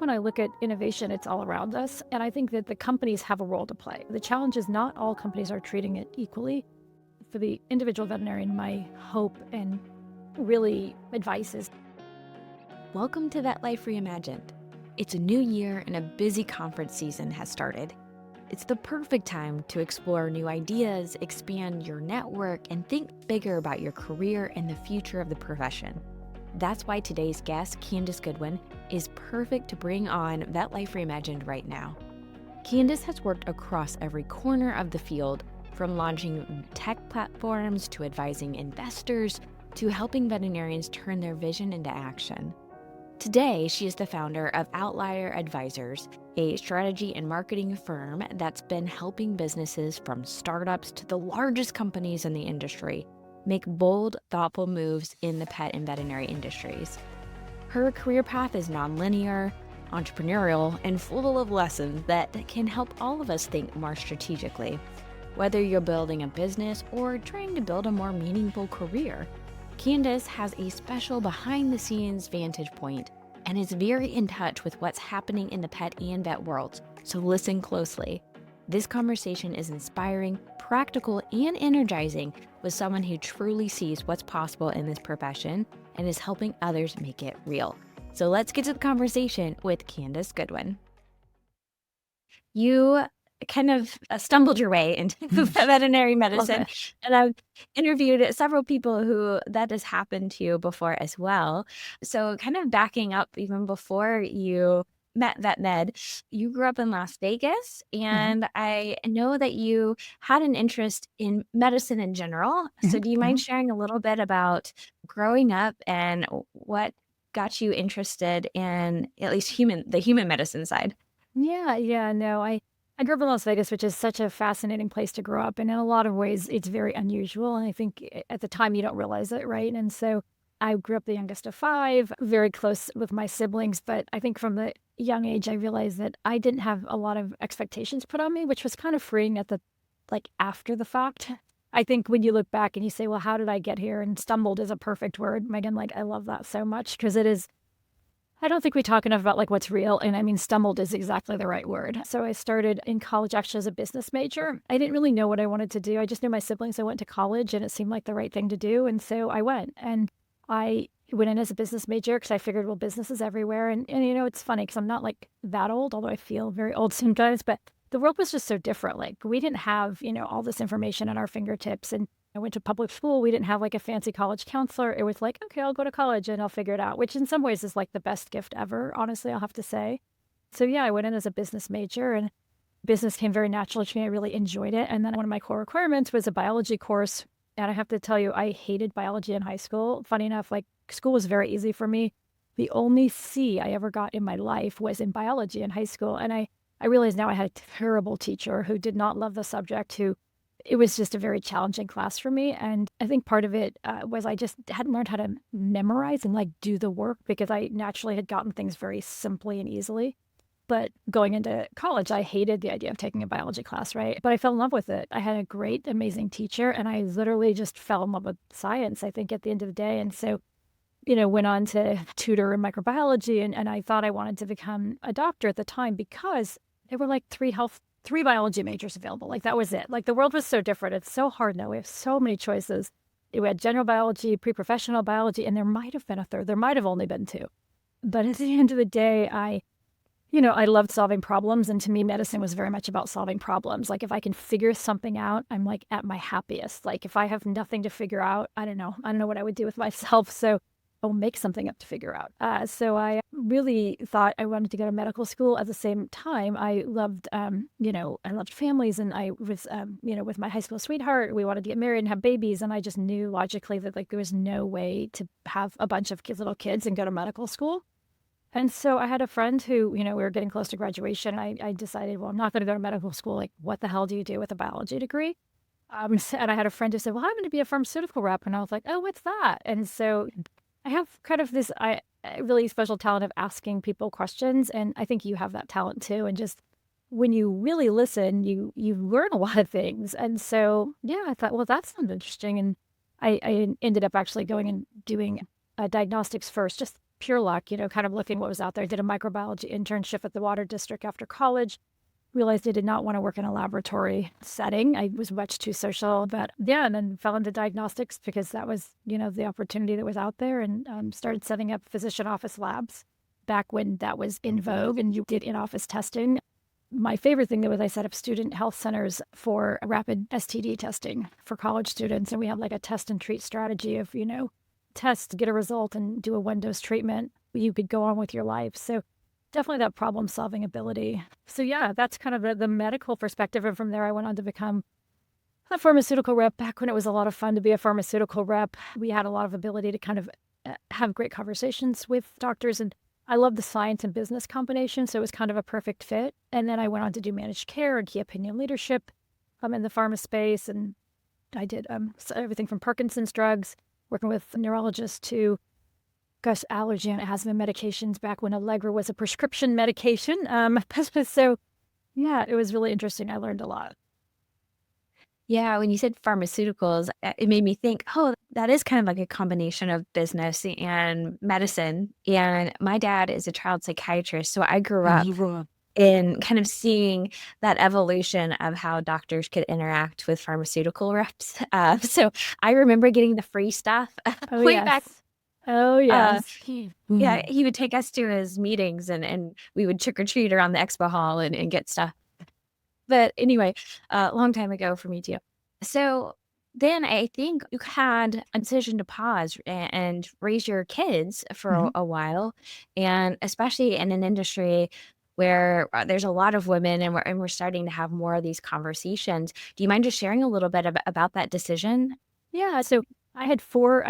when I look at innovation, it's all around us. And I think that the companies have a role to play. The challenge is not all companies are treating it equally. For the individual veterinarian, my hope and really advice is Welcome to Vet Life Reimagined. It's a new year and a busy conference season has started. It's the perfect time to explore new ideas, expand your network, and think bigger about your career and the future of the profession. That's why today's guest, Candise Goodwin, is perfect to bring on Vet Life Reimagined right now. Candise has worked across every corner of the field, from launching tech platforms to advising investors to helping veterinarians turn their vision into action. Today, she is the founder of Outlier Advisors, a strategy and marketing firm that's been helping businesses from startups to the largest companies in the industry make bold, thoughtful moves in the pet and veterinary industries. Her career path is nonlinear, entrepreneurial, and full of lessons that can help all of us think more strategically. Whether you're building a business or trying to build a more meaningful career, Candise has a special behind-the-scenes vantage point and is very in touch with what's happening in the pet and vet worlds, so listen closely. This conversation is inspiring, practical, and energizing with someone who truly sees what's possible in this profession and is helping others make it real. So let's get to the conversation with Candise Goodwin. You kind of stumbled your way into veterinary medicine. And I've interviewed several people who that has happened to you before as well. So kind of backing up even before you met VetMed, you grew up in Las Vegas, and I know that you had an interest in medicine in general. So do you mind sharing a little bit about growing up and what got you interested in at least the human medicine side? No, I grew up in Las Vegas, which is such a fascinating place to grow up. And in a lot of ways, it's very unusual. And I think at the time you don't realize it, right? And so I grew up the youngest of five, very close with my siblings. But I think from the young age, I realized that I didn't have a lot of expectations put on me, which was kind of freeing at the, after the fact. I think when you look back and you say, well, how did I get here? And stumbled is a perfect word, Megan. I love that so much because it is. I don't think we talk enough about what's real. And I mean, stumbled is exactly the right word. So I started in college actually as a business major. I didn't really know what I wanted to do. I just knew my siblings. I went to college and it seemed like the right thing to do. And so I went and I went in as a business major because I figured, well, business is everywhere. And it's funny because I'm not that old, although I feel very old sometimes, but the world was just so different. We didn't have, all this information at our fingertips. And I went to public school. We didn't have a fancy college counselor. It was okay, I'll go to college and I'll figure it out, which in some ways is the best gift ever, honestly, I'll have to say. So yeah, I went in as a business major and business came very naturally to me. I really enjoyed it. And then one of my core requirements was a biology course. And I have to tell you, I hated biology in high school. Funny enough, school was very easy for me. The only C I ever got in my life was in biology in high school. And I realized now I had a terrible teacher who did not love the subject, it was just a very challenging class for me. And I think part of it was I just hadn't learned how to memorize and do the work because I naturally had gotten things very simply and easily. But going into college, I hated the idea of taking a biology class, right? But I fell in love with it. I had a great, amazing teacher, and I literally just fell in love with science, I think, at the end of the day. And so, went on to tutor in microbiology, and I thought I wanted to become a doctor at the time because there were three biology majors available. That was it. The world was so different. It's so hard now. We have so many choices. We had general biology, pre-professional biology, and there might have been a third. There might have only been two. But at the end of the day, I loved solving problems. And to me, medicine was very much about solving problems. If I can figure something out, I'm at my happiest. If I have nothing to figure out, I don't know what I would do with myself. So I'll make something up to figure out. So I really thought I wanted to go to medical school. At the same time, I loved, I loved families, and I was, with my high school sweetheart, we wanted to get married and have babies, and I just knew logically that there was no way to have a bunch of little kids and go to medical school. And so I had a friend who, we were getting close to graduation. I decided, well, I'm not going to go to medical school. What the hell do you do with a biology degree? And I had a friend who said, well, I'm going to be a pharmaceutical rep. And I was like, oh, what's that? And so I have kind of this really special talent of asking people questions, and I think you have that talent too. And just when you really listen, you learn a lot of things. And so, yeah, I thought, well, that sounds interesting. And I ended up actually going and doing diagnostics first, just pure luck, kind of looking what was out there. I did a microbiology internship at the water district after college. Realized I did not want to work in a laboratory setting. I was much too social, but yeah, and then fell into diagnostics because that was, the opportunity that was out there, and started setting up physician office labs back when that was in vogue and you did in-office testing. My favorite thing, though, was I set up student health centers for rapid STD testing for college students. And we had like a test and treat strategy of, test, get a result, and do a one-dose treatment. You could go on with your life. So definitely that problem-solving ability. So yeah, that's kind of the medical perspective. And from there, I went on to become a pharmaceutical rep. Back when it was a lot of fun to be a pharmaceutical rep, we had a lot of ability to kind of have great conversations with doctors. And I love the science and business combination, so it was kind of a perfect fit. And then I went on to do managed care and key opinion leadership in the pharma space. And I did everything from Parkinson's drugs, working with neurologists, to allergy and asthma medications back when Allegra was a prescription medication. So yeah, it was really interesting. I learned a lot. Yeah, when you said pharmaceuticals, it made me think, oh, that is kind of like a combination of business and medicine. And my dad is a child psychiatrist, so I grew up in kind of seeing that evolution of how doctors could interact with pharmaceutical reps. So I remember getting the free stuff Oh, way back. yes. Oh, Uh, yes. yeah, he would take us to his meetings and we would trick or treat around the expo hall and get stuff. But anyway, a long time ago for me too. So then I think you had a decision to pause and raise your kids for Mhm. a while, and especially in an industry where there's a lot of women and we're starting to have more of these conversations. Do you mind just sharing a little bit about that decision? Yeah, so I had four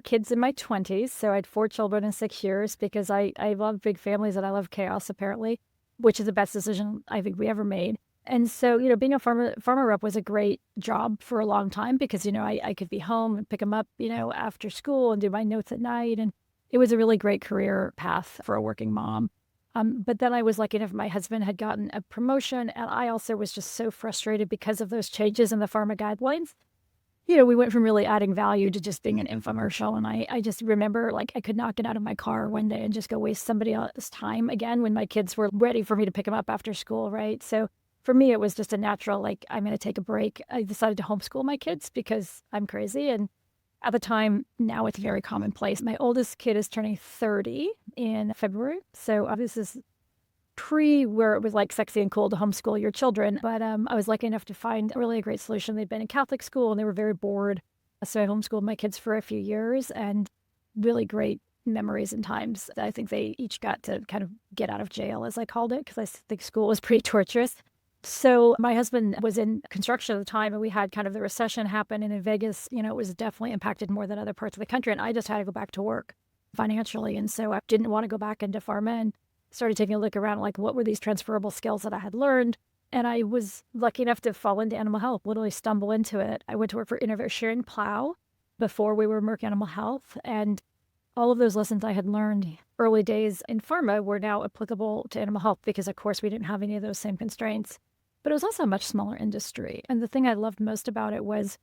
kids in my 20s, so I had 4 children in 6 years because I love big families and I love chaos apparently, which is the best decision I think we ever made. And so, being a farmer rep was a great job for a long time because, I could be home and pick them up, after school and do my notes at night, and it was a really great career path for a working mom. But then I was lucky enough, my husband had gotten a promotion, and I also was just so frustrated because of those changes in the pharma guidelines. We went from really adding value to just being an infomercial, and I just remember, like, I could not get out of my car one day and just go waste somebody else's time again when my kids were ready for me to pick them up after school, right? So, for me, it was just a natural, like, I'm gonna take a break. I decided to homeschool my kids because I'm crazy, and at the time now it's very commonplace. My oldest kid is turning 30 in February, so, this is pre where it was, like, sexy and cool to homeschool your children, but, I was lucky enough to find really a great solution. They'd been in Catholic school, and they were very bored, so I homeschooled my kids for a few years, and really great memories and times. I think they each got to kind of get out of jail, as I called it, because think school was pretty torturous. So my husband was in construction at the time, and we had kind of the recession happen, and in Vegas, it was definitely impacted more than other parts of the country, and I just had to go back to work financially, and so I didn't wanna go back into pharma, and started taking a look around, like, what were these transferable skills that I had learned, and I was lucky enough to fall into animal health, literally stumble into it. I went to work for Innovation Plow before we were Merck Animal Health, and all of those lessons I had learned early days in pharma were now applicable to animal health because, of course, we didn't have any of those same constraints. But it was also a much smaller industry, and the thing I loved most about it was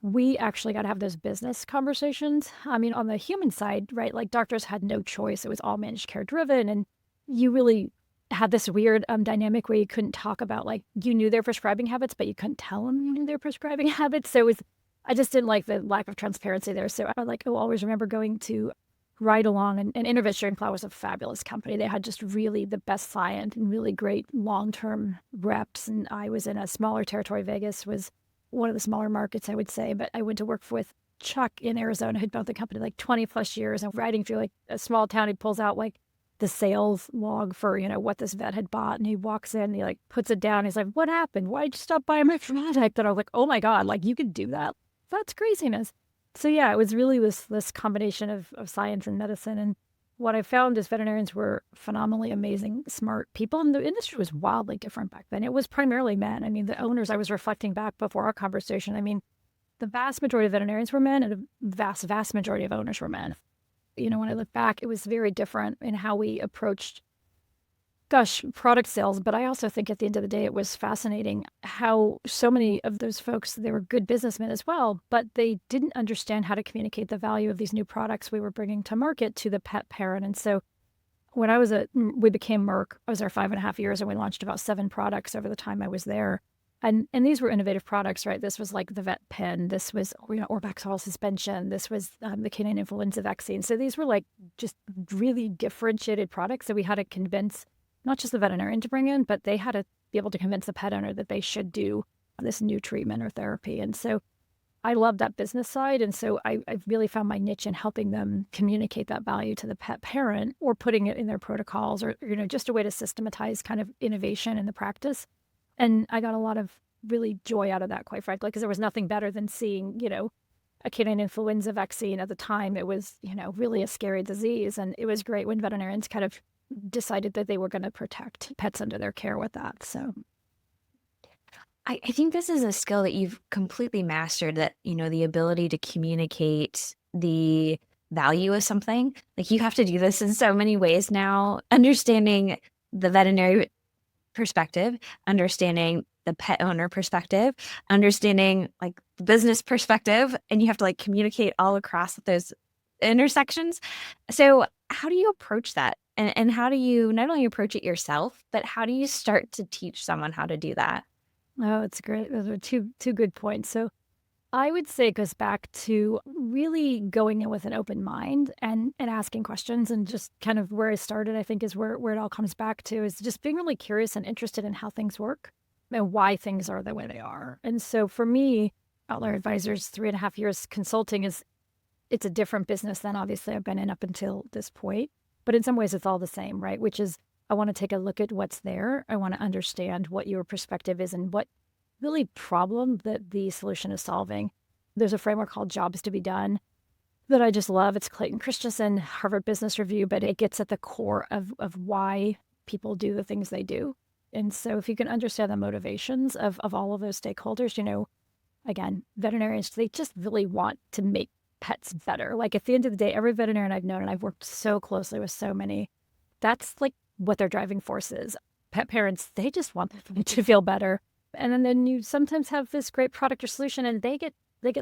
we actually got to have those business conversations. I mean, on the human side, right, like, doctors had no choice. It was all managed care driven, and you really had this weird, dynamic where you couldn't talk about, like, you knew their prescribing habits, but you couldn't tell them you knew their prescribing habits, so it was I just didn't like the lack of transparency there, so I, like, will always remember going to ride along, and Innovation Plow was a fabulous company. They had just really the best science and really great long-term reps, and I was in a smaller territory. Vegas was one of the smaller markets, I would say, but I went to work with Chuck in Arizona, who'd been with the company, like, 20 plus years, and riding through, like, a small town, he pulls out, like, the sales log for, what this vet had bought, and he walks in, and he, like, puts it down, he's like, "What happened? Why'd you stop buying my product?" And I was like, "Oh my god, like, you could do that? That's craziness." So, yeah, it was really this combination of science and medicine, and what I found is veterinarians were phenomenally amazing, smart people, and the industry was wildly different back then. It was primarily men. I mean, the owners, I was reflecting back before our conversation, I mean, the vast majority of veterinarians were men, and the vast, vast majority of owners were men. When I look back, it was very different in how we approached Gosh, product sales, but I also think at the end of the day, it was fascinating how so many of those folks, they were good businessmen as well, but they didn't understand how to communicate the value of these new products we were bringing to market to the pet parent. And so when we became Merck, I was there 5.5 years and we launched about 7 products over the time I was there. And these were innovative products, right? This was like the vet pen. This was, Orbaxol suspension. This was the canine influenza vaccine. So these were like just really differentiated products that we had to convince not just the veterinarian to bring in, but they had to be able to convince the pet owner that they should do this new treatment or therapy. And so I love that business side. And so I really found my niche in helping them communicate that value to the pet parent or putting it in their protocols or, just a way to systematize kind of innovation in the practice. And I got a lot of really joy out of that, quite frankly, because there was nothing better than seeing, a canine influenza vaccine. At the time, it was, really a scary disease. And it was great when veterinarians kind of decided that they were going to protect pets under their care with that. So, I think this is a skill that you've completely mastered, that, the ability to communicate the value of something. Like, you have to do this in so many ways now, understanding the veterinary perspective, understanding the pet owner perspective, understanding like the business perspective, and you have to like communicate all across those intersections. So how do you approach that? And how do you not only approach it yourself, but how do you start to teach someone how to do that? oh, it's great. Those are two good points. So, I would say it goes back to really going in with an open mind and asking questions and just kind of where I started, I think is where it all comes back to is just being really curious and interested in how things work and why things are the way they are. And so for me, Outlier Advisors, 3.5 years consulting it's a different business than obviously I've been in up until this point. But in some ways it's all the same, right? Which is I want to take a look at what's there. I want to understand what your perspective is and what really problem that the solution is solving. There's a framework called Jobs to be Done that I just love. It's Clayton Christensen, Harvard Business Review, but it gets at the core of why people do the things they do. And so if you can understand the motivations of all of those stakeholders, again, veterinarians, they just really want to make pets better. Like at the end of the day, every veterinarian I've known, and I've worked so closely with so many, that's like what their driving force is. Pet parents, they just want them to feel better. And then you sometimes have this great product or solution and they get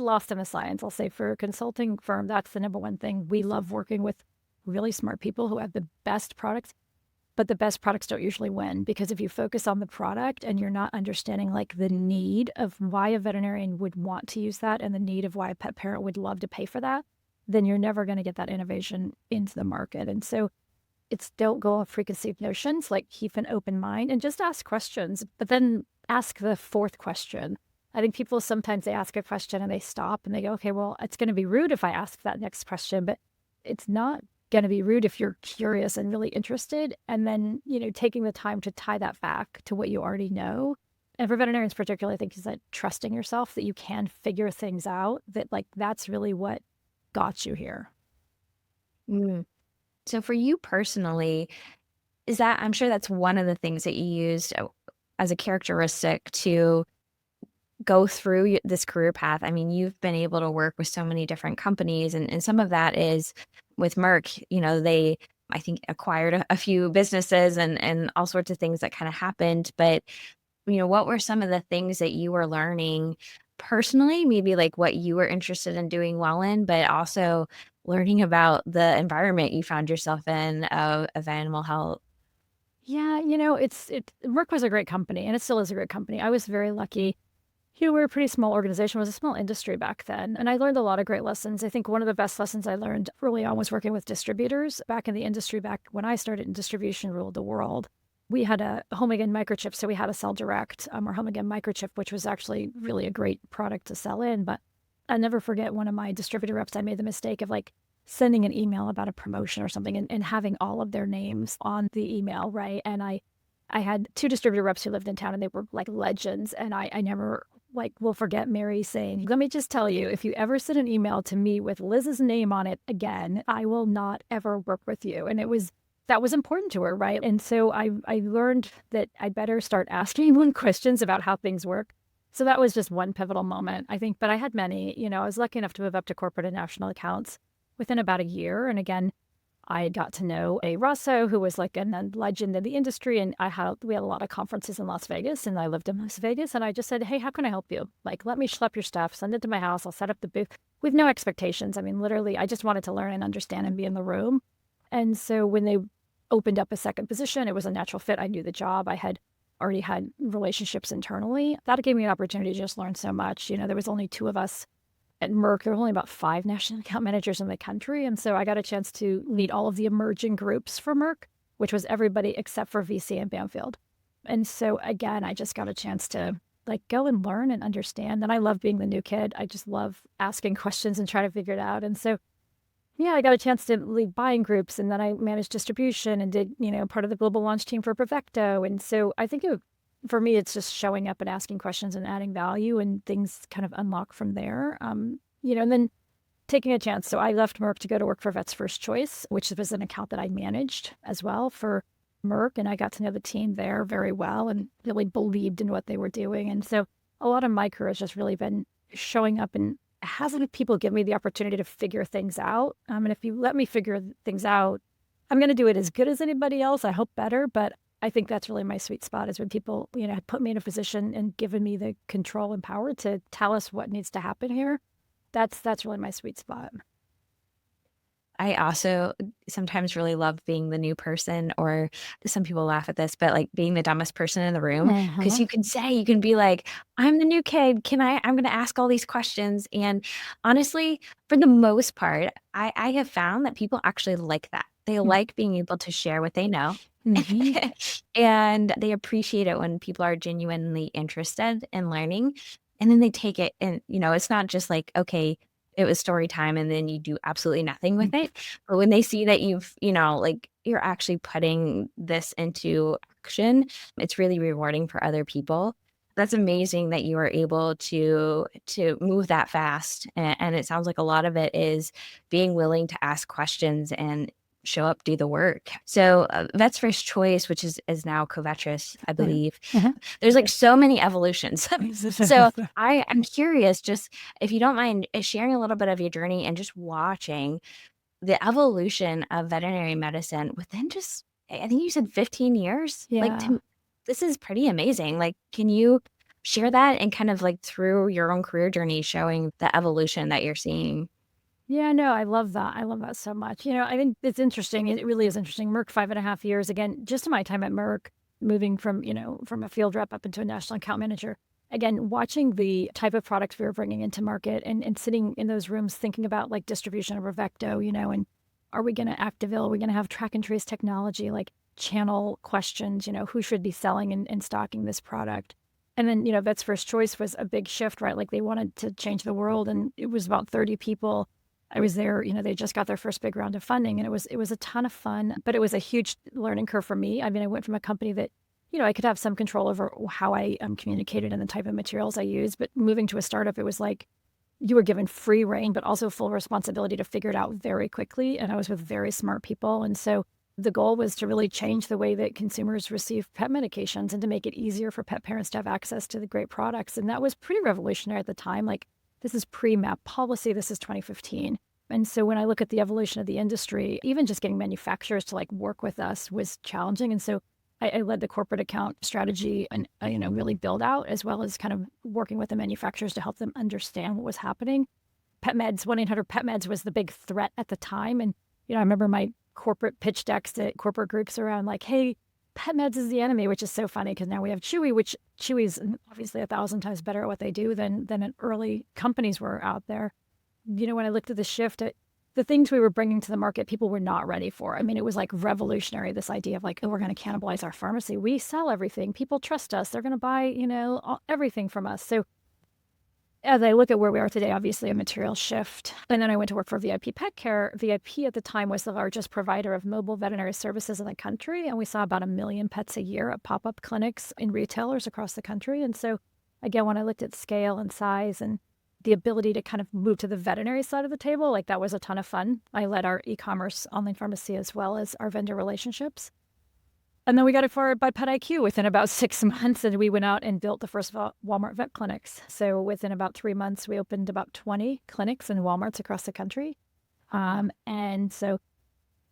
lost in the science. I'll say for a consulting firm, that's the number one thing. We love working with really smart people who have the best products, but the best products don't usually win because if you focus on the product and you're not understanding like the need of why a veterinarian would want to use that and the need of why a pet parent would love to pay for that, then you're never going to get that innovation into the market. And so it's don't go off preconceived notions, like keep an open mind and just ask questions, but then ask the fourth question. I think people sometimes they ask a question and they stop and they go, okay, well, it's going to be rude if I ask that next question, but it's not going to be rude if you're curious and really interested. And then, taking the time to tie that back to what you already know. And for veterinarians particularly, I think is that trusting yourself that you can figure things out, that like that's really what got you here. Mm. So for you personally, I'm sure that's one of the things that you used as a characteristic to go through this career path. I mean, you've been able to work with so many different companies, and some of that is with Merck. They, I think, acquired a few businesses and all sorts of things that kind of happened. But, what were some of the things that you were learning personally, maybe like what you were interested in doing well in, but also learning about the environment you found yourself in of animal health? Yeah, Merck was a great company and it still is a great company. I was very lucky. We're a pretty small organization. It was a small industry back then. And I learned a lot of great lessons. I think one of the best lessons I learned early on was working with distributors. Back in the industry, back when I started in distribution ruled the world, we had a home again microchip. So we had to sell direct our home again microchip, which was actually really a great product to sell in. But I'll never forget one of my distributor reps. I made the mistake of like sending an email about a promotion or something and having all of their names on the email, right? And I had 2 distributor reps who lived in town and they were like legends. And I never will forget Mary saying, let me just tell you, if you ever send an email to me with Liz's name on it again, I will not ever work with you. And that was important to her, right? And so I learned that I better start asking one questions about how things work. So that was just one pivotal moment, I think. But I had many, I was lucky enough to move up to corporate and national accounts within about a year. And again, I got to know a Russo who was like a legend in the industry, and we had a lot of conferences in Las Vegas, and I lived in Las Vegas, and I just said, "Hey, how can I help you? Like, let me schlep your stuff, send it to my house, I'll set up the booth," with no expectations. I mean, literally, I just wanted to learn and understand and be in the room. And so when they opened up a second position, it was a natural fit. I knew the job. I had already had relationships internally. That gave me an opportunity to just learn so much. There was only two of us at Merck. There were only about five national account managers in the country. And so I got a chance to lead all of the emerging groups for Merck, which was everybody except for VC and Banfield. And so again, I just got a chance to like go and learn and understand. And I love being the new kid. I just love asking questions and trying to figure it out. And so yeah, I got a chance to lead buying groups, and then I managed distribution and did, part of the global launch team for Perfecto. And so I think for me, it's just showing up and asking questions and adding value, and things kind of unlock from there. And then taking a chance. So I left Merck to go to work for Vets First Choice, which was an account that I managed as well for Merck. And I got to know the team there very well and really believed in what they were doing. And so a lot of my career has just really been showing up and having people give me the opportunity to figure things out. And if you let me figure things out, I'm going to do it as good as anybody else. I hope better, but I think that's really my sweet spot is when people, put me in a position and given me the control and power to tell us what needs to happen here. That's really my sweet spot. I also sometimes really love being the new person, or some people laugh at this, but like being the dumbest person in the room. Because Mhm. you can be like, I'm the new kid. I'm going to ask all these questions. And honestly, for the most part, I have found that people actually like that. They like being able to share what they know. Mhm. And they appreciate it when people are genuinely interested in learning. And then they take it, and, it's not just like, okay, it was story time and then you do absolutely nothing with it. But when they see that like you're actually putting this into action, it's really rewarding for other people. That's amazing that you are able to move that fast. And it sounds like a lot of it is being willing to ask questions and show up, do the work. So Vets First Choice, which is now Covetrus, I believe, Mhm. there's like so many evolutions. So I'm curious, just if you don't mind sharing a little bit of your journey and just watching the evolution of veterinary medicine within just, I think you said 15 years. Like, Yeah. this is pretty amazing. Like, can you share that and kind of like through your own career journey, showing the evolution that you're seeing? Yeah, no, I love that. I love that so much. I think it's interesting. It really is interesting. Merck, 5.5 years. Again, just in my time at Merck, moving from a field rep up into a national account manager. Again, watching the type of products we were bringing into market and sitting in those rooms thinking about like distribution of Revecto, and are we going to Activil? Are we going to have track and trace technology, like channel questions, who should be selling and stocking this product? And then, Vets First Choice was a big shift, right? Like they wanted to change the world, and it was about 30 people. I was there, they just got their first big round of funding, and it was a ton of fun, but it was a huge learning curve for me. I mean, I went from a company that, I could have some control over how I communicated and the type of materials I used, but moving to a startup, it was like you were given free reign, but also full responsibility to figure it out very quickly. And I was with very smart people. And so the goal was to really change the way that consumers receive pet medications and to make it easier for pet parents to have access to the great products. And that was pretty revolutionary at the time. Like, this is pre-MAP policy. This is 2015. And so when I look at the evolution of the industry, even just getting manufacturers to like work with us was challenging. And so I led the corporate account strategy and, really build out, as well as kind of working with the manufacturers to help them understand what was happening. Pet meds, 1-800 Pet Meds was the big threat at the time. And, I remember my corporate pitch decks to corporate groups around like, hey, pet meds is the enemy, which is so funny because now we have Chewy, which Chewy's obviously 1,000 times better at what they do than early companies were out there. When I looked at the shift, the things we were bringing to the market, people were not ready for. I mean, it was like revolutionary, this idea of like, oh, we're going to cannibalize our pharmacy. We sell everything. People trust us. They're going to buy, everything from us. So as I look at where we are today, obviously a material shift. And then I went to work for VIP Pet Care. VIP at the time was the largest provider of mobile veterinary services in the country. And we saw about 1 million pets a year at pop-up clinics in retailers across the country. And so again, when I looked at scale and size and the ability to kind of move to the veterinary side of the table, like that was a ton of fun. I led our e-commerce online pharmacy as well as our vendor relationships. And then we got acquired by PetIQ within about 6 months, and we went out and built the first Walmart vet clinics. So within about 3 months, we opened about 20 clinics in Walmarts across the country. And so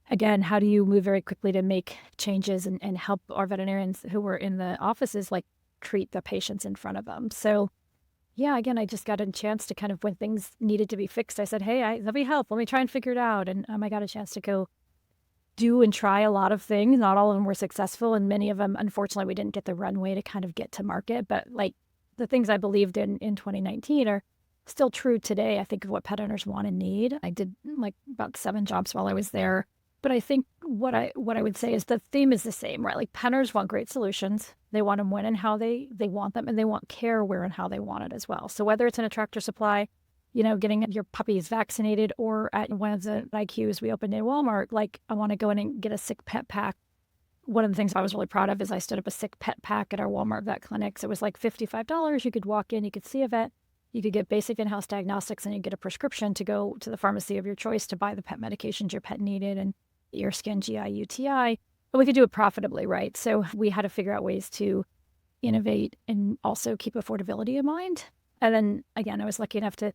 again, how do you move very quickly to make changes and help our veterinarians who were in the offices like treat the patients in front of them? So, yeah, again, I just got a chance to kind of when things needed to be fixed, I said, hey, let me help. Let me try and figure it out. And I got a chance to go do and try a lot of things. Not all of them were successful. And many of them, unfortunately, we didn't get the runway to kind of get to market. But like the things I believed in 2019 are still true today, I think, of what pet owners want and need. I did like about 7 jobs while I was there. But I think what I would say is the theme is the same, right? Like pet owners want great solutions. They want them when and how they want them, and they want care where and how they want it as well. So whether it's in a Tractor Supply, getting your puppies vaccinated, or at one of the IQs we opened in Walmart, like I want to go in and get a sick pet pack. One of the things I was really proud of is I stood up a sick pet pack at our Walmart vet clinics. It was like $55. You could walk in, you could see a vet, you could get basic in-house diagnostics, and you get a prescription to go to the pharmacy of your choice to buy the pet medications your pet needed, and ear, skin, GI, UTI. But we could do it profitably, right? So we had to figure out ways to innovate and also keep affordability in mind. And then again, I was lucky enough to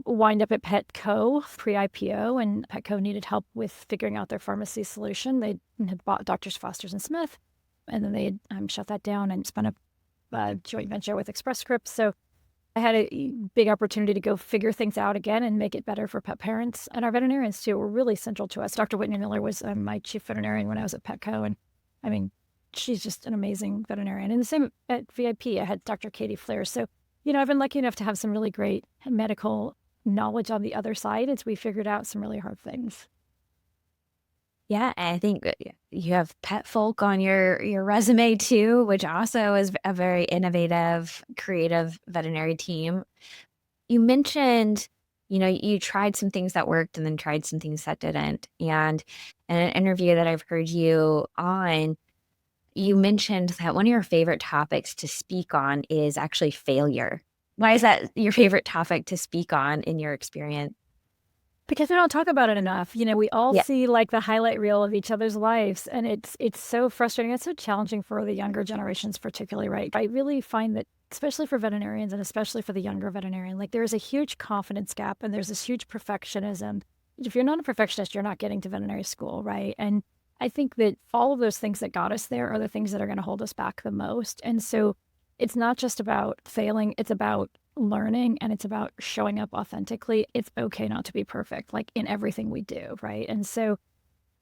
wind up at Petco pre-IPO, and Petco needed help with figuring out their pharmacy solution. They had bought Doctors Foster's and Smith, and then they had shut that down and spun up a joint venture with Express Scripts. So I had a big opportunity to go figure things out again and make it better for pet parents. And our veterinarians, too, were really central to us. Dr. Whitney Miller was my chief veterinarian when I was at Petco. And I mean, she's just an amazing veterinarian. And the same at VIP, I had Dr. Katie Flair. So, I've been lucky enough to have some really great medical knowledge on the other side as we figured out some really hard things. Yeah, and I think you have pet folk on your resume too, which also is a very innovative, creative veterinary team. You mentioned, you tried some things that worked and then tried some things that didn't. And in an interview that I've heard you on, you mentioned that one of your favorite topics to speak on is actually failure. Why is that your favorite topic to speak on in your experience? Because we don't talk about it enough. We all Yeah. see like the highlight reel of each other's lives, and it's so frustrating. It's so challenging for the younger generations, particularly, right? I really find that, especially for veterinarians and especially for the younger veterinarian, like there is a huge confidence gap and there's this huge perfectionism. If you're not a perfectionist, you're not getting to veterinary school, right? And I think that all of those things that got us there are the things that are going to hold us back the most. And so it's not just about failing, it's about learning, and it's about showing up authentically. It's okay not to be perfect, like in everything we do, right? And so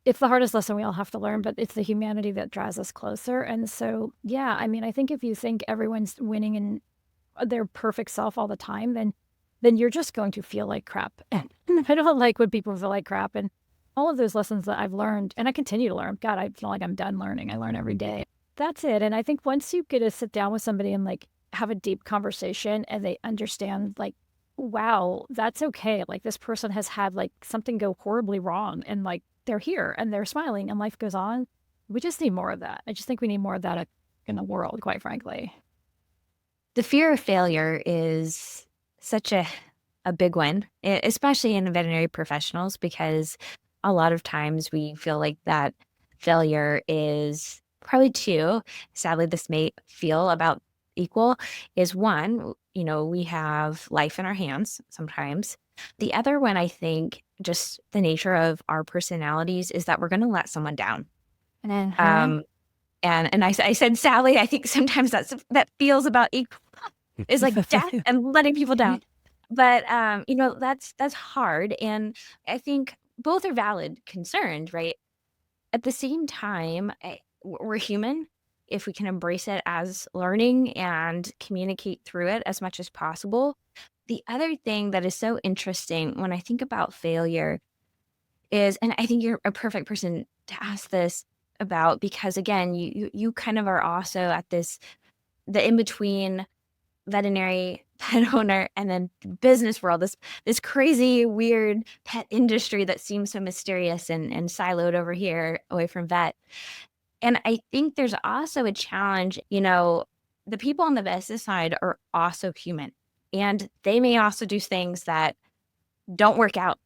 it's the hardest lesson we all have to learn, but it's the humanity that draws us closer. And so, yeah, I mean, I think if you think everyone's winning in their perfect self all the time, then you're just going to feel like crap. And I don't like when people feel like crap. And all of those lessons that I've learned, and I continue to learn. God, I feel like I'm done learning. I learn every day. That's it. And I think once you get to sit down with somebody and like have a deep conversation and they understand like, wow, that's okay. Like this person has had like something go horribly wrong, and like they're here and they're smiling and life goes on. We just need more of that. I just think we need more of that in the world, quite frankly. The fear of failure is such a big one, especially in veterinary professionals, because a lot of times we feel like that failure is probably two. Sadly, this may feel about equal. Is one, we have life in our hands sometimes. The other one, I think, just the nature of our personalities is that we're going to let someone down. Uh-huh. Um, and I said, sadly, I think sometimes that feels about equal, is like death and letting people down. But that's hard, and I think both are valid concerns, right? At the same time, we're human. If we can embrace it as learning and communicate through it as much as possible. The other thing that is so interesting when I think about failure is, and I think you're a perfect person to ask this about, because again, you kind of are also at the in between veterinary pet owner and then business world, this crazy weird pet industry that seems so mysterious and siloed over here away from vet. And I think there's also a challenge, the people on the business side are also human, and they may also do things that don't work out.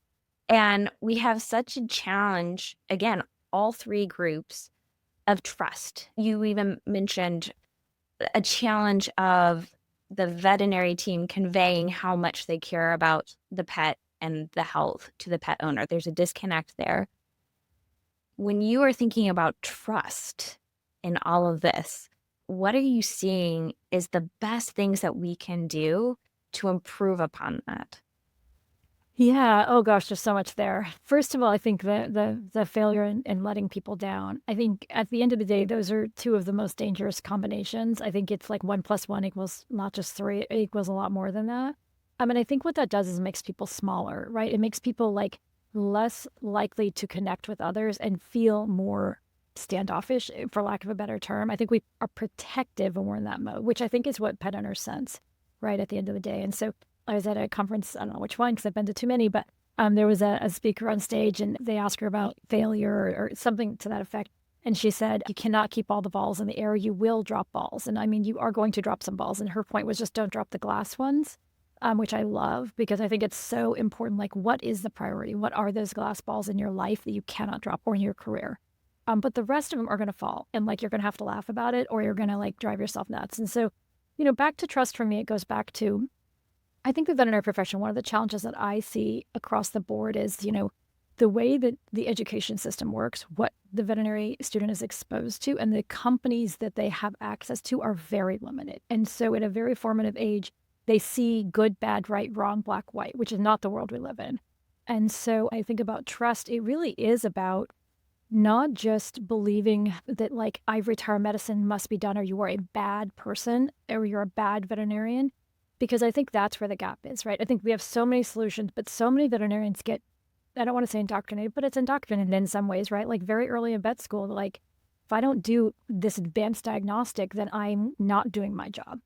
And we have such a challenge, again, all three groups, of trust. You even mentioned a challenge of the veterinary team conveying how much they care about the pet and the health to the pet owner. There's a disconnect there. When you are thinking about trust in all of this, what are you seeing is the best things that we can do to improve upon that? Yeah. Oh gosh, there's so much there. First of all, I think the failure in letting people down. I think at the end of the day, those are two of the most dangerous combinations. I think it's like 1 + 1 equals not just three, it equals a lot more than that. I mean, I think what that does is it makes people smaller, right? It makes people like less likely to connect with others and feel more standoffish, for lack of a better term. I think we are protective when we're in that mode, which I think is what pet owners sense, right, at the end of the day. And so I was at a conference, I don't know which one because I've been to too many, but there was a speaker on stage and they asked her about failure or something to that effect. And she said, you cannot keep all the balls in the air. You will drop balls. And I mean, you are going to drop some balls. And her point was just don't drop the glass ones, which I love because I think it's so important. Like, what is the priority? What are those glass balls in your life that you cannot drop or in your career? But the rest of them are going to fall. And like, you're going to have to laugh about it or you're going to like drive yourself nuts. And so, back to trust for me, it goes back to I think the veterinary profession, one of the challenges that I see across the board is, the way that the education system works, what the veterinary student is exposed to, and the companies that they have access to are very limited. And so at a very formative age, they see good, bad, right, wrong, black, white, which is not the world we live in. And so I think about trust, it really is about not just believing that like ivory tower medicine must be done or you are a bad person or you're a bad veterinarian because I think that's where the gap is, right? I think we have so many solutions, but so many veterinarians get, I don't want to say indoctrinated, but it's indoctrinated in some ways, right? Like very early in vet school, like if I don't do this advanced diagnostic, then I'm not doing my job.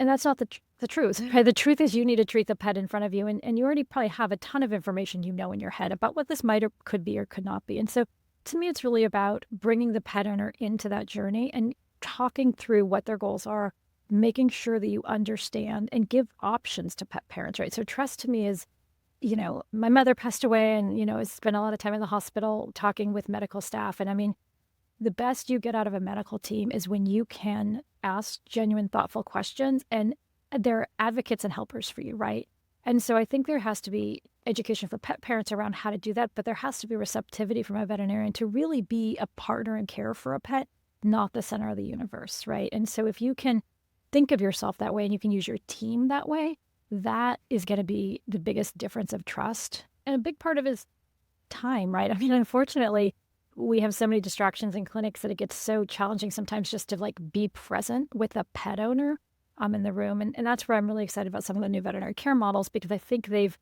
And that's not the truth, right? The truth is you need to treat the pet in front of you. And you already probably have a ton of information in your head about what this might or could be or could not be. And so to me, it's really about bringing the pet owner into that journey and talking through what their goals are, making sure that you understand and give options to pet parents, right? So trust to me is, my mother passed away and, I spent a lot of time in the hospital talking with medical staff. And I mean, the best you get out of a medical team is when you can ask genuine, thoughtful questions and they're advocates and helpers for you, right? And so I think there has to be education for pet parents around how to do that, but there has to be receptivity from a veterinarian to really be a partner and care for a pet, not the center of the universe, right? And so if you can think of yourself that way and you can use your team that way, that is going to be the biggest difference of trust. And a big part of it is time, right? I mean, unfortunately, we have so many distractions in clinics that it gets so challenging sometimes just to like be present with a pet owner in the room. And that's where I'm really excited about some of the new veterinary care models because I think they've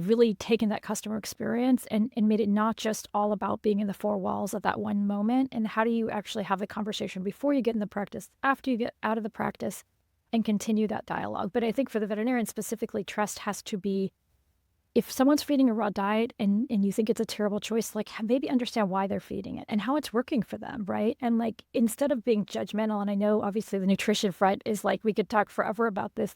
really taken that customer experience and made it not just all about being in the four walls at that one moment. And how do you actually have the conversation before you get in the practice, after you get out of the practice, and continue that dialogue. But I think for the veterinarian specifically, trust has to be if someone's feeding a raw diet and you think it's a terrible choice, like maybe understand why they're feeding it and how it's working for them, right? And like instead of being judgmental, and I know obviously the nutrition front is like we could talk forever about this,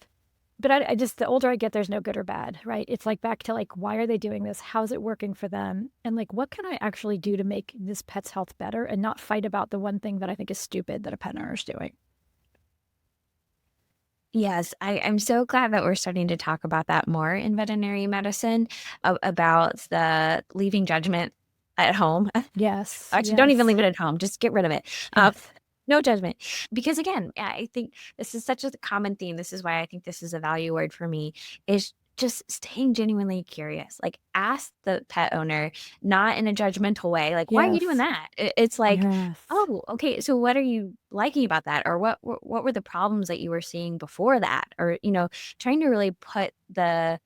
but I just the older I get, there's no good or bad, right? It's like back to like why are they doing this? How's it working for them? And like what can I actually do to make this pet's health better and not fight about the one thing that I think is stupid that a pet owner is doing? Yes, I'm so glad that we're starting to talk about that more in veterinary medicine about the leaving judgment at home. Yes, Actually, don't even yes, leave it at home. Just get rid of it. Uh, yes. no judgment. Because again, I think this is such a common theme. This is why I think this is a value word for me is just staying genuinely curious. Like ask the pet owner, not in a judgmental way, like, why are you doing Yes. that? It's like, Yes. oh, okay. So what are you liking about that? Or what were the problems that you were seeing before that? Or, trying to really put the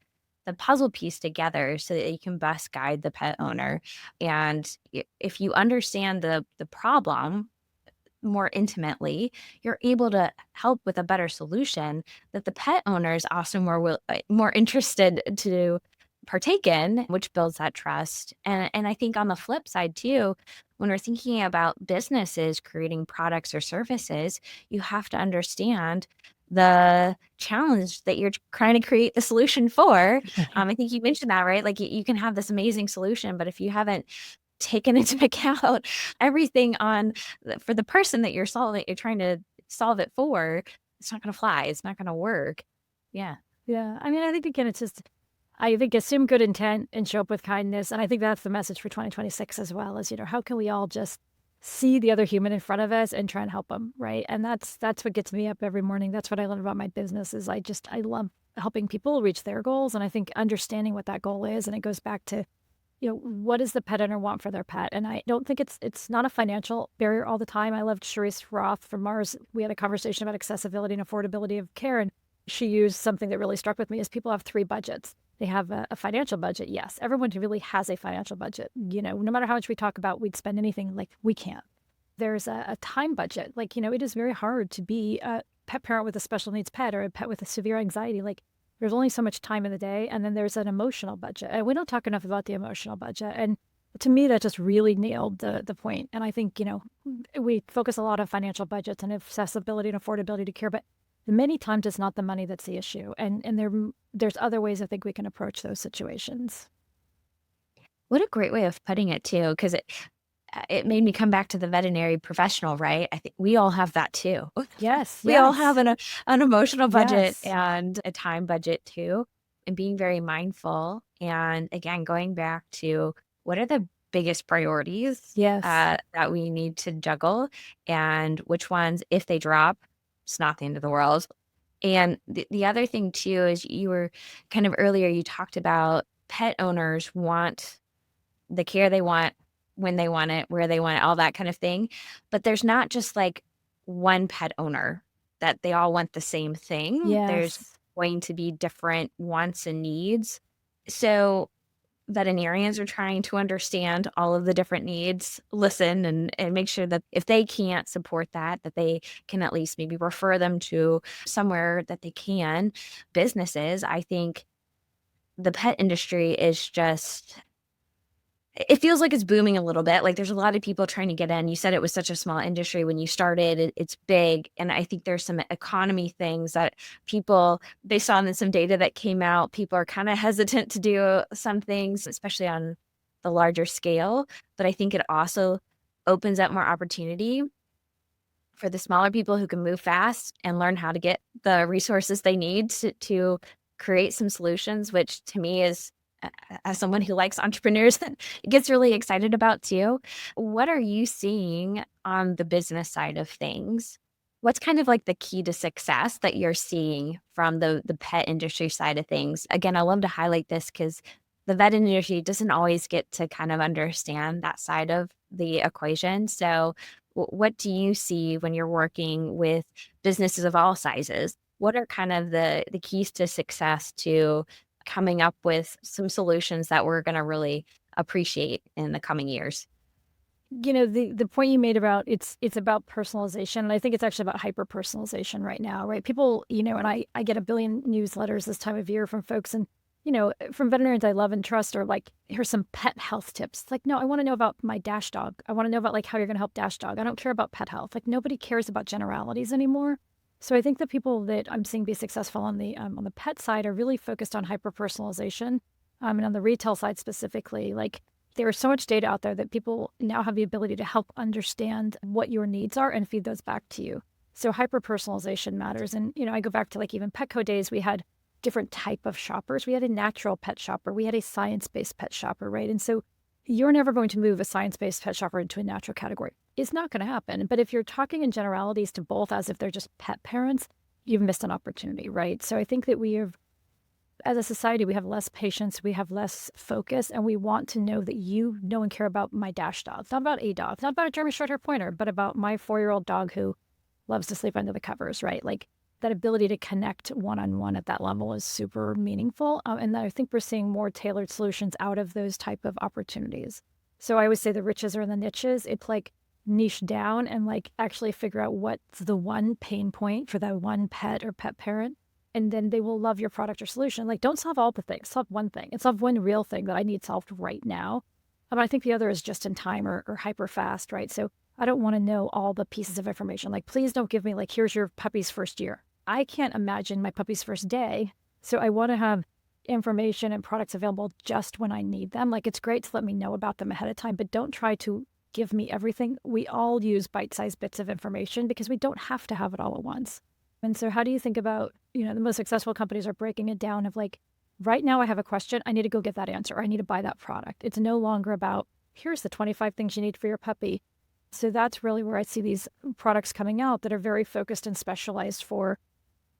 puzzle piece together so that you can best guide the pet owner. And if you understand the problem more intimately, you're able to help with a better solution that the pet owner is also more interested to partake in, which builds that trust. And I think on the flip side too, when we're thinking about businesses creating products or services, you have to understand the challenge that you're trying to create the solution for. I think you mentioned that, right? Like you can have this amazing solution, but if you haven't taken into account everything for the person that you're trying to solve it for, it's not going to fly. It's not going to work. Yeah. Yeah. I mean, I think again, it's just I think assume good intent and show up with kindness, and I think that's the message for 2026 as well, is, how can we all just see the other human in front of us and try and help them, right? And that's what gets me up every morning. That's what I love about my business is I love helping people reach their goals, and I think understanding what that goal is, and it goes back to, what does the pet owner want for their pet? And I don't think it's not a financial barrier all the time. I loved Charisse Roth from Mars. We had a conversation about accessibility and affordability of care, and she used something that really struck with me is people have three budgets. They have a financial budget. Yes, everyone really has a financial budget. No matter how much we talk about we'd spend anything, like we can't. There's a time budget. Like, it is very hard to be a pet parent with a special needs pet or a pet with a severe anxiety. Like, there's only so much time in the day. And then there's an emotional budget. And we don't talk enough about the emotional budget. And to me, that just really nailed the point. And I think, we focus a lot on financial budgets and accessibility and affordability to care, but many times it's not the money that's the issue. And there's other ways I think we can approach those situations. What a great way of putting it too, because it made me come back to the veterinary professional, right? I think we all have that too. Yes, We all have yes, an emotional budget yes, and a time budget too, and being very mindful. And again, going back to what are the biggest priorities yes. that we need to juggle, and which ones, if they drop, it's not the end of the world. And the other thing too is you were kind of earlier, you talked about pet owners want the care they want, when they want it, where they want it, all that kind of thing. But there's not just like one pet owner that they all want the same thing. There's Yes. going to be different wants and needs. So veterinarians are trying to understand all of the different needs, listen and make sure that if they can't support that, that they can at least maybe refer them to somewhere that they can. Businesses, I think the pet industry is just it feels like it's booming a little bit. Like there's a lot of people trying to get in. You said it was such a small industry when you started. It's big. And I think there's some economy things that people, based on some data that came out, people are kind of hesitant to do some things, especially on the larger scale. But I think it also opens up more opportunity for the smaller people who can move fast and learn how to get the resources they need to create some solutions, which to me is, as someone who likes entrepreneurs, gets really excited about too. What are you seeing on the business side of things? What's kind of like the key to success that you're seeing from the pet industry side of things? Again, I love to highlight this because the vet industry doesn't always get to kind of understand that side of the equation. So what do you see when you're working with businesses of all sizes? What are kind of the keys to success to coming up with some solutions that we're going to really appreciate in the coming years? The point you made about it's about personalization, and I think it's actually about hyper personalization right now, right? People, and I get a billion newsletters this time of year from folks, and from veterinarians I love and trust, are like, here's some pet health tips. Like, no, I want to know about my Dash dog. I want to know about like how you're going to help Dash dog. I don't care about pet health. Like, nobody cares about generalities anymore. So I think the people that I'm seeing be successful on the pet side are really focused on hyper personalization, and on the retail side specifically, like there's so much data out there that people now have the ability to help understand what your needs are and feed those back to you. So hyper personalization matters. And, I go back to like even Petco days, we had different type of shoppers. We had a natural pet shopper. We had a science-based pet shopper, right? And so you're never going to move a science-based pet shopper into a natural category. It's not going to happen. But if you're talking in generalities to both as if they're just pet parents, you've missed an opportunity, right? So I think that as a society, we have less patience, we have less focus, and we want to know that you know and care about my Dash dog. It's not about a dog. It's not about a German Shorthair Pointer, but about my 4-year-old dog who loves to sleep under the covers, right? Like that ability to connect one-on-one at that level is super meaningful. And I think we're seeing more tailored solutions out of those type of opportunities. So I always say the riches are in the niches. It's like niche down and like actually figure out what's the one pain point for that one pet or pet parent. And then they will love your product or solution. Like, don't solve all the things, solve one thing and solve one real thing that I need solved right now. But I think the other is just in time or hyper fast, right? So I don't want to know all the pieces of information. Like, please don't give me like, here's your puppy's first year. I can't imagine my puppy's first day. So I want to have information and products available just when I need them. Like, it's great to let me know about them ahead of time, but don't try to give me everything. We all use bite-sized bits of information because we don't have to have it all at once. And so how do you think about, the most successful companies are breaking it down of like, right now I have a question. I need to go get that answer. Or I need to buy that product. It's no longer about, here's the 25 things you need for your puppy. So that's really where I see these products coming out that are very focused and specialized for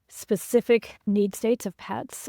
specific need states of pets.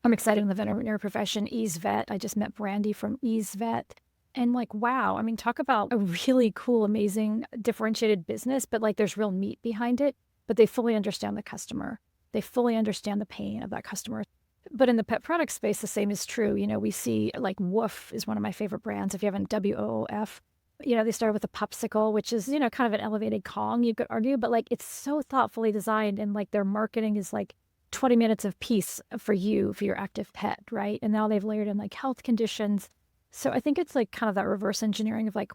I'm excited in the veterinary profession. Ease Vet. I just met Brandy from Ease Vet. And like, wow, I mean, talk about a really cool, amazing, differentiated business, but like there's real meat behind it, but they fully understand the customer. They fully understand the pain of that customer. But in the pet product space, the same is true. We see like Woof is one of my favorite brands. If you haven't, WOOF, they started with a popsicle, which is, kind of an elevated Kong, you could argue, but like it's so thoughtfully designed and like their marketing is like 20 minutes of peace for you, for your active pet, right? And now they've layered in like health conditions. So I think it's like kind of that reverse engineering of like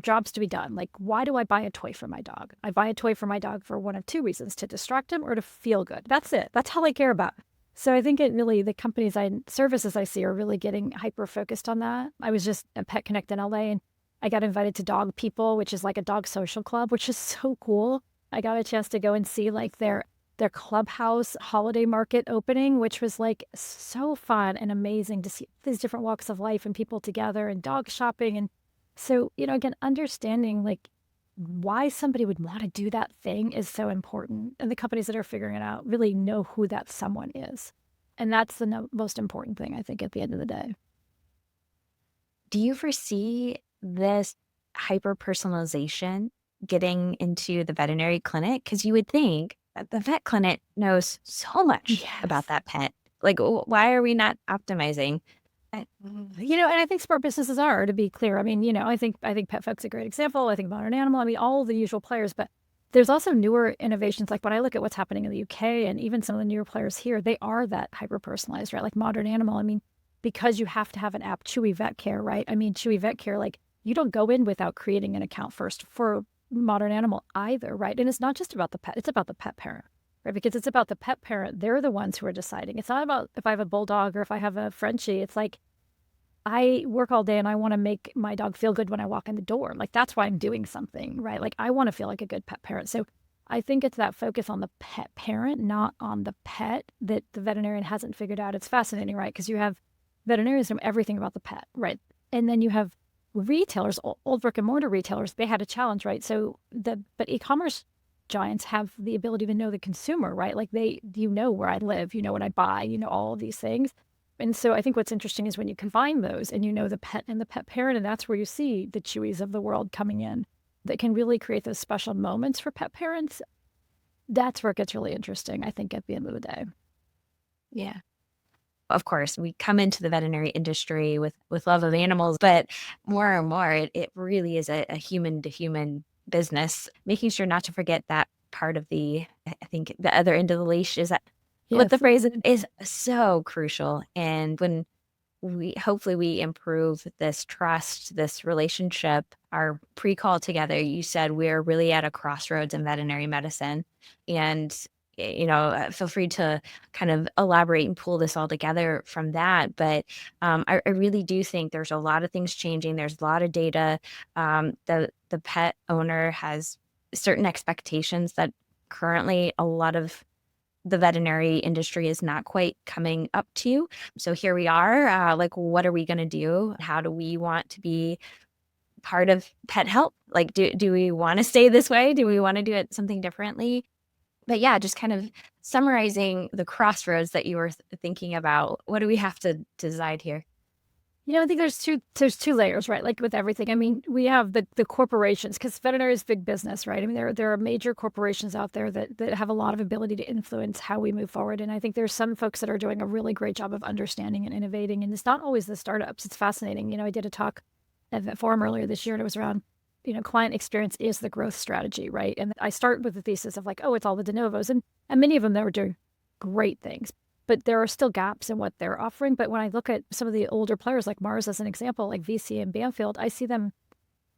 jobs to be done. Like, why do I buy a toy for my dog? I buy a toy for my dog for one of two reasons: to distract him or to feel good. That's it. That's all I care about. So I think the companies services I see are really getting hyper focused on that. I was just at Pet Connect in LA and I got invited to Dog People, which is like a dog social club, which is so cool. I got a chance to go and see like their clubhouse holiday market opening, which was like so fun and amazing to see these different walks of life and people together and dog shopping. And so, again, understanding like why somebody would want to do that thing is so important. And the companies that are figuring it out really know who that someone is. And that's the most important thing, I think, at the end of the day. Do you foresee this hyper personalization getting into the veterinary clinic? Because you would think that the vet clinic knows so much about Yes. that pet. Like, why are we not optimizing? And I think smart businesses are, to be clear. I mean, I think PetFet's a great example. I think Modern Animal. I mean, all the usual players, but there's also newer innovations. Like when I look at what's happening in the UK and even some of the newer players here, they are that hyper personalized, right? Like Modern Animal. I mean, because you have to have an app, Chewy Vet Care, right? I mean, Chewy Vet Care, like you don't go in without creating an account first for Modern Animal either, right? And it's not just about the pet; it's about the pet parent. Right, because it's about the pet parent. They're the ones who are deciding. It's not about if I have a bulldog or if I have a Frenchie. It's like I work all day and I want to make my dog feel good when I walk in the door. Like that's why I'm doing something, right? Like I want to feel like a good pet parent. So I think it's that focus on the pet parent, not on the pet, that the veterinarian hasn't figured out. It's fascinating, right? Because you have veterinarians know everything about the pet, right? And then you have retailers, old brick and mortar retailers. They had a challenge, right? But e-commerce giants have the ability to know the consumer, right? Like you know where I live, you know what I buy, you know all of these things. And so I think what's interesting is when you combine those and you know the pet and the pet parent, and that's where you see the Chewies of the world coming in that can really create those special moments for pet parents. That's where it gets really interesting, I think, at the end of the day. Yeah. Of course, we come into the veterinary industry with love of animals, but more and more, it really is a human to human business, making sure not to forget that part of I think the other end of the leash is that what the Yes. phrase is so crucial. And when hopefully we improve this trust, this relationship, our pre-call together, you said we're really at a crossroads in veterinary medicine. And, feel free to kind of elaborate and pull this all together from that. But I really do think there's a lot of things changing. There's a lot of data. The pet owner has certain expectations that currently a lot of the veterinary industry is not quite coming up to. So here we are. Like, what are we going to do? How do we want to be part of pet health? Like, do we want to stay this way? Do we want to do it something differently? But yeah, just kind of summarizing the crossroads that you were thinking about. What do we have to decide here? I think there's two layers, right? Like with everything. I mean, we have the corporations, because veterinary is big business, right? I mean, there are major corporations out there that have a lot of ability to influence how we move forward. And I think there's some folks that are doing a really great job of understanding and innovating. And it's not always the startups. It's fascinating. I did a talk at that forum earlier this year, and it was around, client experience is the growth strategy, right? And I start with the thesis of like, oh, it's all the de novos. And many of them that were doing great things, but there are still gaps in what they're offering. But when I look at some of the older players like Mars as an example, like VC and Banfield, I see them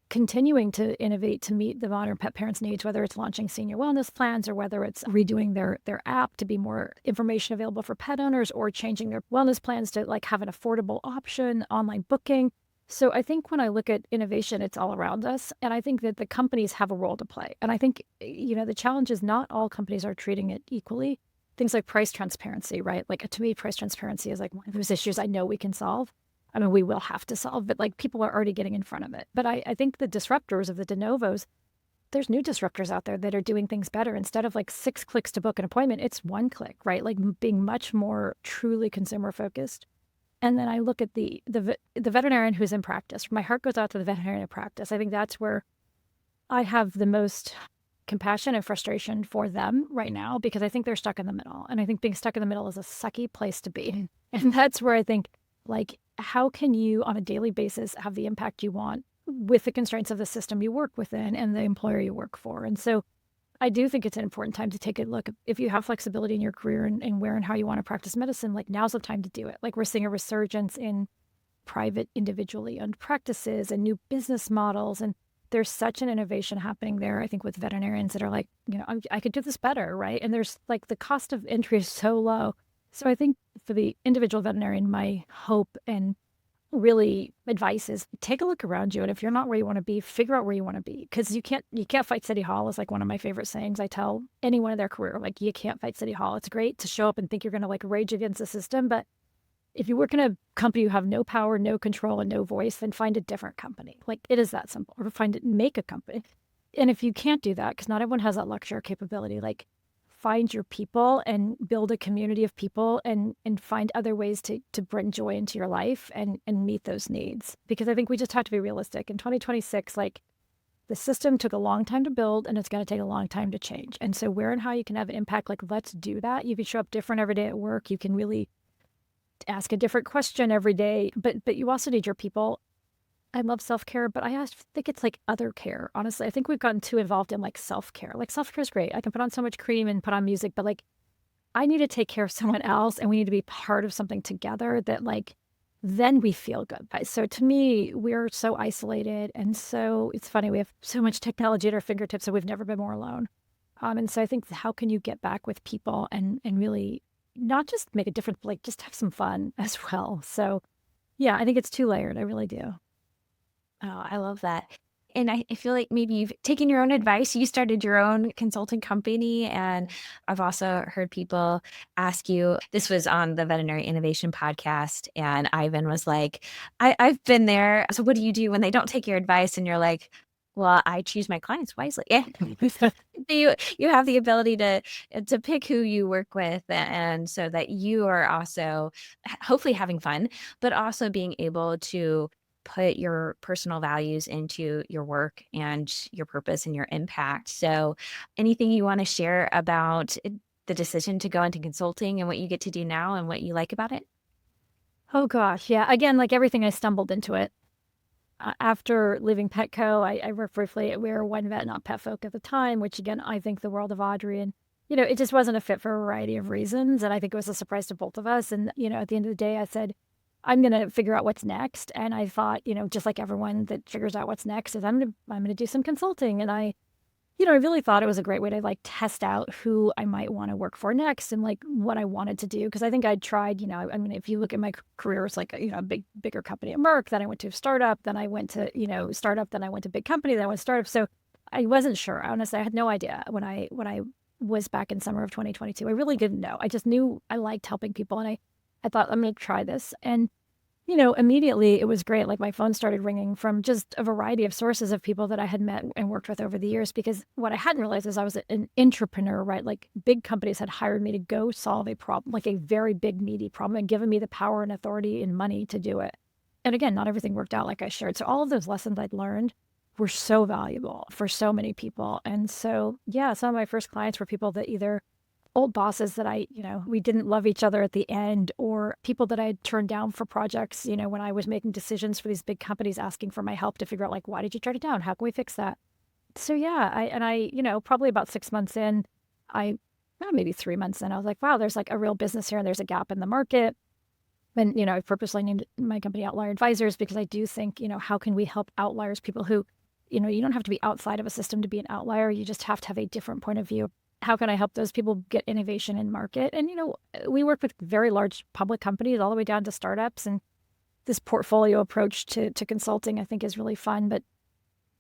continuing to innovate to meet the modern pet parents' needs, whether it's launching senior wellness plans or whether it's redoing their app to be more information available for pet owners, or changing their wellness plans to like have an affordable option, online booking. So I think when I look at innovation, it's all around us. And I think that the companies have a role to play. And I think, the challenge is not all companies are treating it equally. things like price transparency, right? Like to me, price transparency is like one of those issues I know we can solve. I mean, we will have to solve, but like people are already getting in front of it. But I think the disruptors of the de novos, there's new disruptors out there that are doing things better. Instead of like 6 clicks to book an appointment, it's 1 click, right? Like being much more truly consumer focused. And then I look at the veterinarian who's in practice. My heart goes out to the veterinarian in practice. I think that's where I have the most compassion and frustration for them right now because I think they're stuck in the middle. And I think being stuck in the middle is a sucky place to be. And that's where I think, like, how can you on a daily basis have the impact you want with the constraints of the system you work within and the employer you work for? And so I do think it's an important time to take a look. If you have flexibility in your career and where and how you want to practice medicine, like now's the time to do it. Like we're seeing a resurgence in private, individually owned practices and new business models. And there's such an innovation happening there, I think, with veterinarians that are like, I could do this better, right? And there's like the cost of entry is so low. So I think for the individual veterinarian, my hope and really advice is take a look around you. And if you're not where you want to be, figure out where you want to be. Because you can't fight City Hall is like one of my favorite sayings I tell anyone in their career. Like, you can't fight City Hall. It's great to show up and think you're going to like rage against the system. But if you work in a company you have no power, no control, and no voice, then find a different company. Like, it is that simple. Or make a company. And if you can't do that, because not everyone has that luxury or capability, like find your people and build a community of people and find other ways to bring joy into your life and meet those needs. Because I think we just have to be realistic. In 2026, like the system took a long time to build and it's going to take a long time to change. And so where and how you can have an impact, like let's do that. You can show up different every day at work. You can really ask a different question every day, but you also need your people. I love self-care, but I think it's like other care. Honestly, I think we've gotten too involved in like self-care. Like self-care is great. I can put on so much cream and put on music, but like I need to take care of someone else and we need to be part of something together that like then we feel good. So to me, we're so isolated. And so it's funny, we have so much technology at our fingertips and we've never been more alone. And so I think how can you get back with people and really not just make a difference, but like just have some fun as well. So yeah, I think it's two layered. I really do. Oh, I love that. And I feel like maybe you've taken your own advice. You started your own consulting company. And I've also heard people ask you, this was on the Veterinary Innovation podcast. And Ivan was like, I've been there. So what do you do when they don't take your advice? And you're like, well, I choose my clients wisely. Yeah. You have the ability to pick who you work with, and so that you are also hopefully having fun, but also being able to put your personal values into your work and your purpose and your impact. So anything you want to share about the decision to go into consulting and what you get to do now and what you like about it? Oh gosh, yeah. Again, like everything, I stumbled into it. After leaving Petco, I worked briefly at We're One Vet, Not Pet Folk at the time, which again, I think the world of Audrey. And, it just wasn't a fit for a variety of reasons. And I think it was a surprise to both of us. And, at the end of the day, I said, I'm going to figure out what's next. And I thought, just like everyone that figures out what's next is I'm going to do some consulting. And I really thought it was a great way to like test out who I might want to work for next and like what I wanted to do. Cause I think I'd tried, I mean, if you look at my career, it's like, a bigger company at Merck, then I went to a startup, then I went to, startup, then I went to big company, then I went to startup. So I wasn't sure. Honestly, I had no idea when I was back in summer of 2022. I really didn't know. I just knew I liked helping people. And I thought, I'm going to try this. And immediately it was great. Like my phone started ringing from just a variety of sources of people that I had met and worked with over the years. Because what I hadn't realized is I was an entrepreneur, right? Like big companies had hired me to go solve a problem, like a very big, meaty problem, and given me the power and authority and money to do it. And again, not everything worked out like I shared. So all of those lessons I'd learned were so valuable for so many people. And so, yeah, some of my first clients were people that either old bosses that we didn't love each other at the end, or people that I had turned down for projects, when I was making decisions for these big companies asking for my help to figure out like, why did you turn it down? How can we fix that? So yeah, I probably about 6 months in, maybe 3 months in, I was like, wow, there's like a real business here and there's a gap in the market. And, I purposely named my company Outlier Advisors because I do think, how can we help outliers, people who, you don't have to be outside of a system to be an outlier. You just have to have a different point of view. How can I help those people get innovation in market? And, we work with very large public companies all the way down to startups. And this portfolio approach to consulting, I think, is really fun. But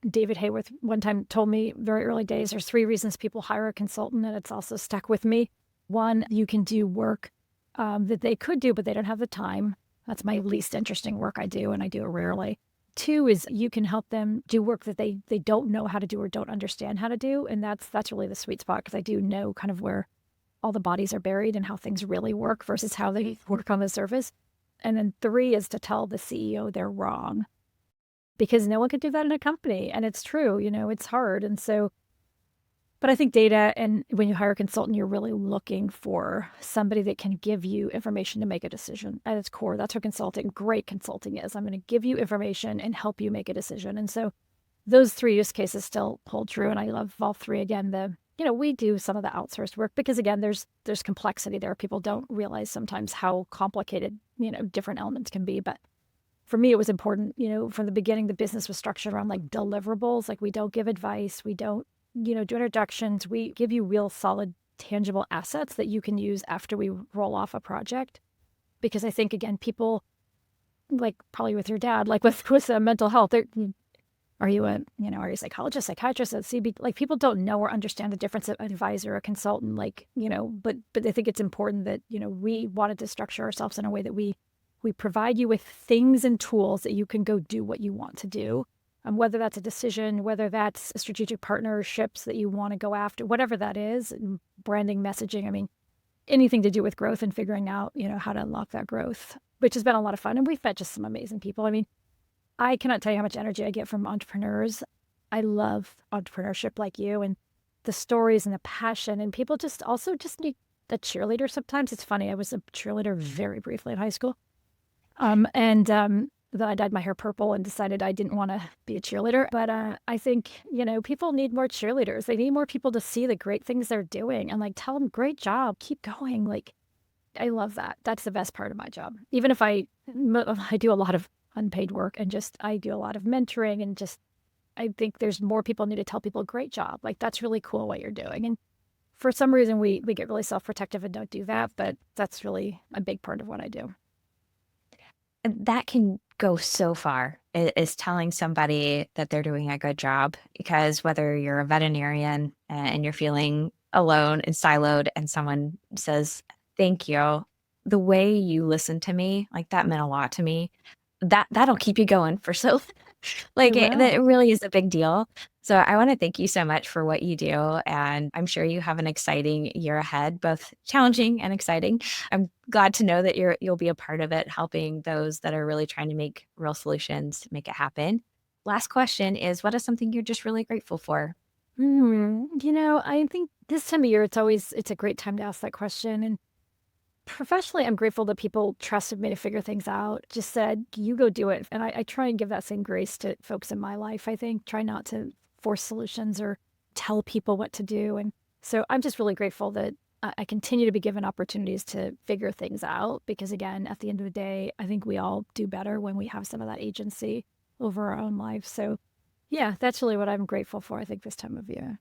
David Hayworth one time told me very early days, there's 3 reasons people hire a consultant. And it's also stuck with me. One, you can do work that they could do, but they don't have the time. That's my least interesting work I do, and I do it rarely. Two is you can help them do work that they don't know how to do or don't understand how to do, and that's really the sweet spot because I do know kind of where all the bodies are buried and how things really work versus how they work on the surface. And then three is to tell the CEO they're wrong because no one can do that in a company. And it's true, it's hard. And so, but I think data, and when you hire a consultant, you're really looking for somebody that can give you information to make a decision at its core. That's what great consulting is. I'm going to give you information and help you make a decision. And so those three use cases still hold true. And I love all three. Again, we do some of the outsourced work because again, there's complexity there. People don't realize sometimes how complicated, different elements can be. But for me, it was important, from the beginning, the business was structured around like deliverables. Like we don't give advice. We don't, do introductions. We give you real solid, tangible assets that you can use after we roll off a project. Because I think, again, people like probably with your dad, like with mental health, are you a psychologist, psychiatrist, a CB? Like people don't know or understand the difference of an advisor, a consultant, but I think it's important that, we wanted to structure ourselves in a way that we provide you with things and tools that you can go do what you want to do. Whether that's a decision, whether that's strategic partnerships that you want to go after, whatever that is, branding, messaging, I mean, anything to do with growth and figuring out, how to unlock that growth, which has been a lot of fun. And we've met just some amazing people. I mean, I cannot tell you how much energy I get from entrepreneurs. I love entrepreneurship like you and the stories and the passion. And people just need a cheerleader sometimes. It's funny. I was a cheerleader very briefly in high school. Then I dyed my hair purple and decided I didn't want to be a cheerleader. But I think, people need more cheerleaders. They need more people to see the great things they're doing and like tell them, great job, keep going. Like, I love that. That's the best part of my job. Even if I do a lot of unpaid work and I do a lot of mentoring and I think there's more people need to tell people, great job. Like, that's really cool what you're doing. And for some reason, we get really self-protective and don't do that. But that's really a big part of what I do. That can go so far, is telling somebody that they're doing a good job, because whether you're a veterinarian and you're feeling alone and siloed and someone says, thank you, the way you listen to me, like that meant a lot to me. That'll keep you going for so It will. that really is a big deal. So I want to thank you so much for what you do. And I'm sure you have an exciting year ahead, both challenging and exciting. I'm glad to know that you'll be a part of it, helping those that are really trying to make real solutions, make it happen. Last question is, what is something you're just really grateful for? I think this time of year, it's a great time to ask that question. And professionally, I'm grateful that people trusted me to figure things out, just said, you go do it. And I try and give that same grace to folks in my life. I think try not to force solutions or tell people what to do. And so I'm just really grateful that I continue to be given opportunities to figure things out because, again, at the end of the day, I think we all do better when we have some of that agency over our own lives. So, yeah, that's really what I'm grateful for, I think, this time of year.